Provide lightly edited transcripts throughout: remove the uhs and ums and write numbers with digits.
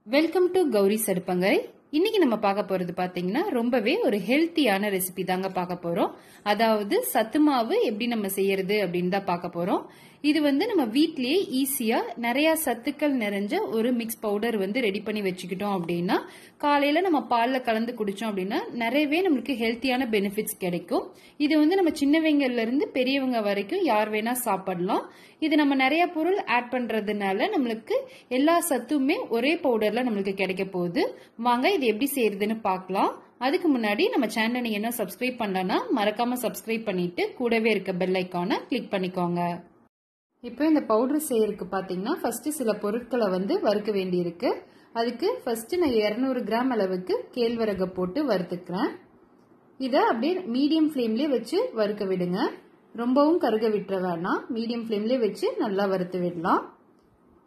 Welcome to Gowri சடுப்பங்கரை. இன்னைக்கு நம்ம பார்க்க போறது பாத்தீங்கன்னா ரொம்பவே ஒரு ஹெல்த்தியான ரெசிபி தாங்க பார்க்க போறோம். அதாவது சத்து மாவு எப்படி நம்ம செய்யறது அப்படின்னு தான் பார்க்க போறோம். இது நம்ம வீட்லயே ஈஸியா நிறைய சத்துக்கள் நிறைஞ்ச ஒரு மிக்ஸ் பவுடர் ரெடி பண்ணி வச்சுக்கிட்டோம் அப்படின்னா காலையில நம்ம பால்ல கலந்து குடிச்சோம் அப்படின்னா நிறையவே நம்மளுக்கு ஹெல்த்தியான பெனிஃபிட்ஸ் கிடைக்கும். இது நம்ம சின்னவங்கல இருந்து பெரியவங்க வரைக்கும் யார் வேணா சாப்பிடலாம். இது நம்ம நிறைய பொருள் ஆட் பண்றதுனால நம்மளுக்கு எல்லா சத்துமே ஒரே பவுடர்ல நம்மளுக்கு கிடைக்க போகுது. வாங்க இது எப்படி செய்யறதுன்னு பார்க்கலாம். அதுக்கு முன்னாடி நம்ம சேனலை நீங்க என்ன சப்ஸ்கிரைப் பண்ணலன்னா மறக்காம சப்ஸ்கிரைப் பண்ணிட்டு கூடவே இருக்க பெல் ஐக்கானை கிளிக் பண்ணிக்கோங்க. இப்போ இந்த பவுடர் செய்யறதுக்கு பாத்தீங்கன்னா ஃபர்ஸ்ட் சில பொருட்களை வறுக்க வேண்டியிருக்கு. அதுக்கு ஃபர்ஸ்ட் நான் 200 கிராம் அளவுக்கு கேழ்வரகை போட்டு வறுத்துக்கிறேன். இதை அப்படியே மீடியம் ஃப்ளேம்லயே வச்சு வறுக்க விடுங்க. ரொம்பவும் கருக விட்டுற வேணாம், மீடியம் ஃப்ளேம்லயே வச்சு நல்லா வறுத்து விடலாம்.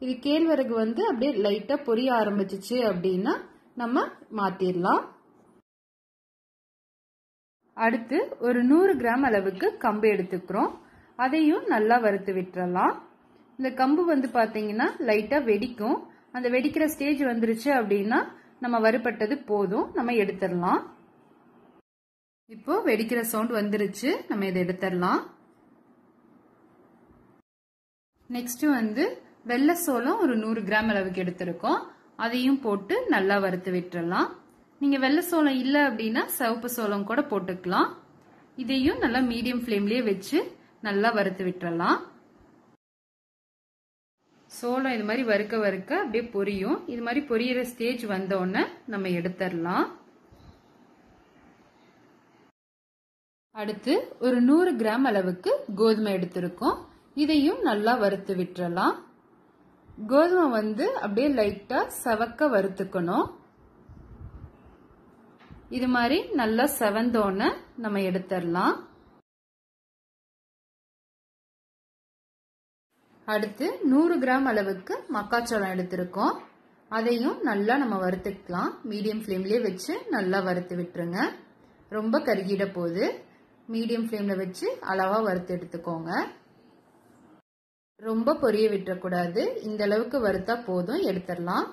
இது கேழ்வரகு அப்படியே லைட்டா பொரிய ஆரம்பிச்சிச்சு அப்படின்னா நம்ம மாத்திரலாம். அடுத்து ஒரு 100 கிராம் அளவுக்கு கம்பு எடுத்துக்கிறோம். அதையும் நல்லா வறுத்து விட்டுறலாம். இந்த கம்பு பாத்தீங்கன்னா லைட்டா வெடிக்கும். அந்த வெடிக்கிற ஸ்டேஜ் வந்துருச்சு அப்படின்னா நம்ம வறுபட்டது போதும், நம்ம எடுத்துடலாம். இப்போ வெடிக்கிற சவுண்ட் வந்துருச்சு, நம்ம இதை எடுத்துடலாம். நெக்ஸ்ட் வெள்ளை சோளம் ஒரு 100 கிராம் அளவுக்கு எடுத்திருக்கோம். அதையும் போட்டு நல்லா வறுத்து விட்டுறலாம். நீங்க வெள்ளை சோளம் இல்ல அப்படின்னா சிவப்பு சோளம் கூட போட்டுக்கலாம். இதையும் நல்லா மீடியம் ஃப்ளேம்லயே வச்சு நல்லா வறுத்து விட்டுறலாம். சோளம் இது மாதிரி வறுக்க வறுக்க அப்படியே பொரியும். இது மாதிரி பொரியிற ஸ்டேஜ் வந்தோடனே நம்ம எடுத்துடலாம். அடுத்து ஒரு 100 கிராம் அளவுக்கு கோதுமை எடுத்திருக்கோம். இதையும் நல்லா வறுத்து விட்டுறலாம். கோதுமை அப்படியே லைட்டா செவக்க வறுத்துக்கணும். இது மாதிரி நல்லா செவந்தோன்னு நம்ம எடுத்துடலாம். அடுத்து 100 கிராம் அளவுக்கு மக்காச்சோளம் எடுத்திருக்கோம். அதையும் நல்லா நம்ம வறுத்துக்கலாம். மீடியம் ஃப்ளேம்லயே வச்சு நல்லா வறுத்து விட்டுருங்க. ரொம்ப கருகிட போகுது. மீடியம் ஃப்ளேம்ல வச்சு அளவா வறுத்து எடுத்துக்கோங்க. ரொம்ப பொரிய விட்டுறக்கூடாது. இந்த அளவுக்கு வறுத்தா போதும், எடுத்துடலாம்.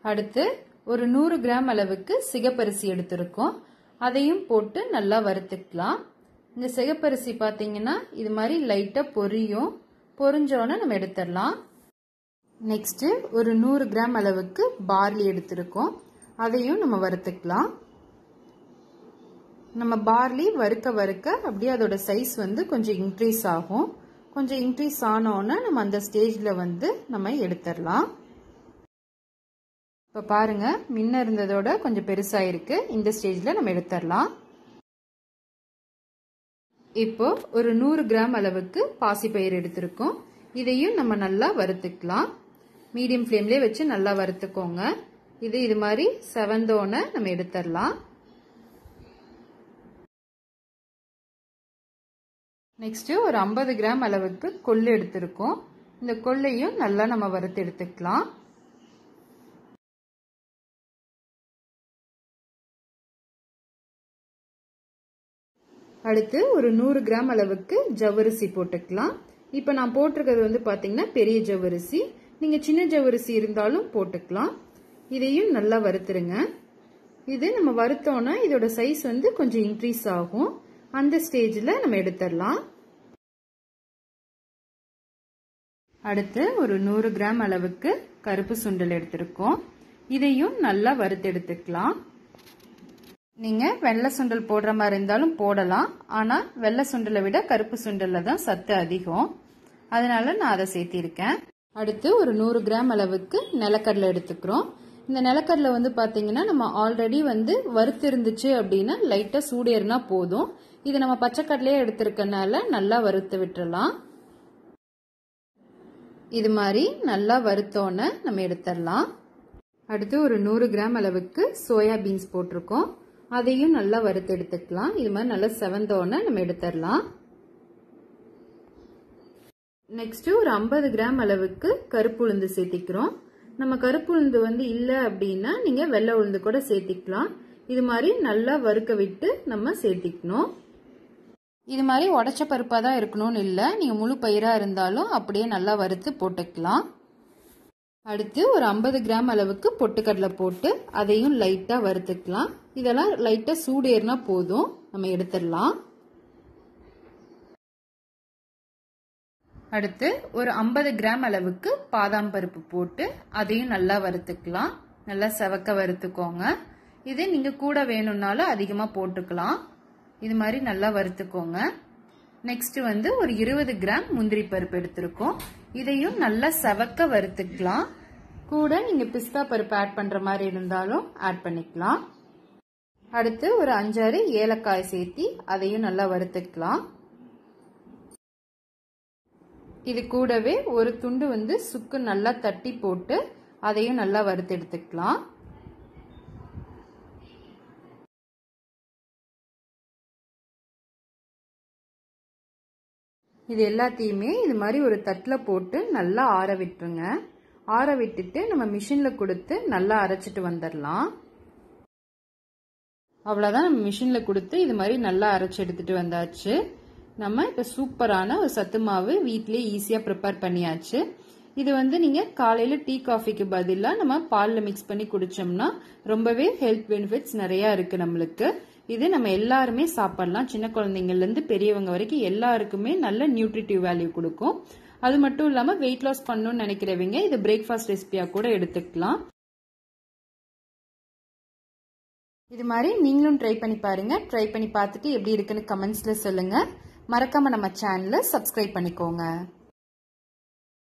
அடுத்து ஒரு 100 கிராம் அளவுக்கு சிகப்பரிசி எடுத்திருக்கோம். அதையும் போட்டு நல்லா வறுத்துக்கலாம். இந்த சிகப்பரிசி பாத்தீங்கன்னா இது மாதிரி லைட்டா பொரியும். பொரிஞ்சோன்னு நம்ம எடுத்துடலாம். நெக்ஸ்ட் ஒரு 100 கிராம் அளவுக்கு பார்லி எடுத்திருக்கோம். அதையும் நம்ம வறுத்துக்கலாம். நம்ம பார்லி வறுக்க வறுக்க அப்படியே அதோட சைஸ் கொஞ்சம் இன்க்ரீஸ் ஆகும். கொஞ்சம் இன்க்ரீஸ் ஆனோன்னு நம்ம அந்த ஸ்டேஜ்ல நம்ம எடுத்துடலாம். இப்ப பாருங்க, முன்ன இருந்ததோட கொஞ்சம் பெருசாயிருக்கு. இந்த ஸ்டேஜ்ல நம்ம எடுத்துடலாம். இப்போ ஒரு 100 கிராம் அளவுக்கு பாசிப்பயிறு எடுத்திருக்கோம். இதையும் நம்ம நல்லா வறுத்துக்கலாம். மீடியம் ஃப்ளேம்லயே வச்சு நல்லா வறுத்துக்கோங்க. இது மாதிரி செவந்தோன்னு நம்ம எடுத்துடலாம். நெக்ஸ்ட் ஒரு 50 கிராம் அளவுக்கு கொள்ளு எடுத்திருக்கோம். இந்த கொள்ளையும் நல்லா நம்ம வறுத்து எடுத்துக்கலாம். அடுத்து ஒரு 100 கிராம் அளவுக்கு ஜவ்வரிசி போட்டுக்கலாம். இப்ப நான் போட்டிருக்கிறது பாத்தீங்கன்னா பெரிய ஜவ்வரிசி. நீங்க சின்ன ஜவ்வரிசி இருந்தாலும் போட்டுக்கலாம். இதையும் நல்லா வறுத்துருங்க. இது நம்ம வறுத்தோம்னா இதோட சைஸ் கொஞ்சம் இன்க்ரீஸ் ஆகும். அந்த ஸ்டேஜ்ல நம்ம எடுத்துடலாம். அடுத்து ஒரு 100 கிராம் அளவுக்கு கருப்பு சுண்டல் எடுத்திருக்கோம். இதையும் நல்லா வறுத்து எடுத்துக்கலாம். நீங்க வெள்ளை சுண்டல் போடுற மாதிரி இருந்தாலும் போடலாம். ஆனா வெள்ளை சுண்டலை விட கருப்பு சுண்டல்ல தான் சத்து அதிகம். அதனால நான் அதை சேர்த்திருக்கேன். அடுத்து ஒரு 100 கிராம் அளவுக்கு நிலக்கடலை எடுத்துக்கிறோம். இந்த நிலக்கடலை பாத்தீங்கன்னா நம்ம ஆல்ரெடி வறுத்து இருந்துச்சு அப்படின்னா லைட்டா சூடேறினா போதும். இது நம்ம பச்சைக்கடலையே எடுத்திருக்கனால நல்லா வறுத்து விட்டுறலாம். இது மாதிரி நல்லா வறுத்தோன்னு நம்ம எடுத்துடலாம். அடுத்து ஒரு 100 கிராம் அளவுக்கு சோயா பீன்ஸ் போட்டிருக்கோம். அதையும் நல்லா வறுத்து எடுத்துக்கலாம். இது மாதிரி நல்லா செவந்தோன்னு நம்ம எடுத்துடலாம். நெக்ஸ்ட் ஒரு 50 கிராம் அளவுக்கு கருப்பு உளுந்து சேர்த்திக்கிறோம். நம்ம கருப்பு உளுந்து இல்ல அப்படின்னா நீங்க வெள்ளை உளுந்து கூட சேர்த்திக்கலாம். இது மாதிரி நல்லா வறுக்க விட்டு நம்ம சேர்த்திக்கணும். இது மாதிரி உடைச்ச பருப்பா தான் இருக்கணும்னு இல்ல, நீங்க முழு பயிரா இருந்தாலும் அப்படியே நல்லா வறுத்து போட்டுக்கலாம். அடுத்து ஒரு 50 கிராம் அளவுக்கு பொட்டுக்கடலை போட்டு அதையும் லைட்டா வறுத்துக்கலாம். இதெல்லாம் லைட்டா சூடு ஏறினா போதும், நம்ம எடுத்துடலாம். அடுத்து ஒரு 50 கிராம் அளவுக்கு பாதாம் பருப்பு போட்டு அதையும் நல்லா வறுத்துக்கலாம். நல்லா செவக்க வறுத்துக்கோங்க. இது நீங்க கூட வேணும்னாலும் அதிகமா போட்டுக்கலாம். இது மாதிரி நல்லா வறுத்துக்கோங்க. நெக்ஸ்ட் வந்து ஒரு 20 கிராம் முந்திரி பருப்பு எடுத்திருக்கோம். இதையும் நல்லா செவக்க வறுத்துக்கலாம். கூட நீங்க பிஸ்தா பருப்பு ஆட் பண்ற மாதிரி இருந்தாலும் ஆட் பண்ணிக்கலாம். அடுத்து ஒரு 5-6 ஏலக்காய் சேர்த்தி அதையும் நல்லா வறுத்துக்கலாம். இது கூடவே ஒரு துண்டு வந்து சுக்கு நல்லா தட்டி போட்டு அதையும் நல்லா வறுத்து எடுத்துக்கலாம். இது எல்லாத்தையுமே இது மாதிரி ஒரு தட்டில் போட்டு நல்லா ஆற விட்டுருங்க. ஆற விட்டுட்டு நம்ம மிஷின்ல கொடுத்து நல்லா அரைச்சிட்டு வந்துடலாம். அவ்வளவுதான், நம்ம மிஷின்ல கொடுத்து இது மாதிரி நல்லா அரைச்சி எடுத்துட்டு வந்தாச்சு. நம்ம இப்ப சூப்பரான ஒரு சத்து மாவு வீட்லயே ஈஸியா ப்ரிப்பேர் பண்ணியாச்சு. இது வந்து நீங்க காலையில டீ காஃபிக்கு பதிலா நம்ம பால்ல மிக்ஸ் பண்ணி குடிச்சோம்னா ரொம்பவே ஹெல்த் பெனிஃபிட்ஸ் நிறைய இருக்கு நம்மளுக்கு. இது நம்ம எல்லாருமே சாப்பிடலாம். சின்ன குழந்தைங்கள்ல இருந்து பெரியவங்க வரைக்கும் எல்லாருக்குமே நல்ல நியூட்ரிட்டிவ் வேல்யூ கொடுக்கும். அது மட்டும் இல்லாம வெயிட் லாஸ் பண்ணணும்னு நினைக்கிறவங்க இது பிரேக்ஃபாஸ்ட் ரெசிபியா கூட எடுத்துக்கலாம். இது மாதிரி நீங்களும் ட்ரை பண்ணி பாருங்க. ட்ரை பண்ணி பார்த்துட்டு எப்படி இருக்குன்னு கமெண்ட்ஸ்ல சொல்லுங்க. மறக்காம நம்ம சேனலை சப்ஸ்கிரைப் பண்ணிக்கோங்க.